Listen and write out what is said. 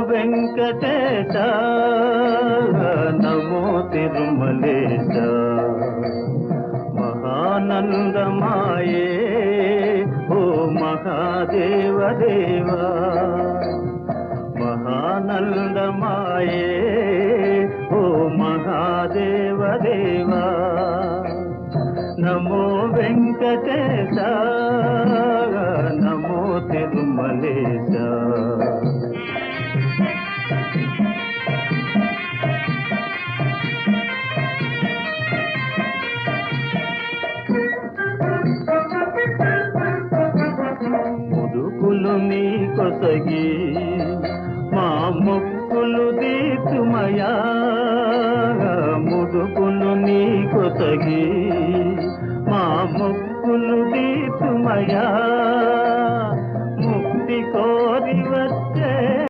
వెంకటేశ నమో తిరుమలేశ మహానందమాయే ఓ మహాదేవ దేవా మహానందమాయే ఓ మహాదేవ దేవా నమో వెంకటేశ నమో తిరుమలేశ ముదుకులు నీ కొసగి మా మొక్కులు దీతుమయా ముదుకులు నీ కొసగి మా మొక్కులు దీతుమయా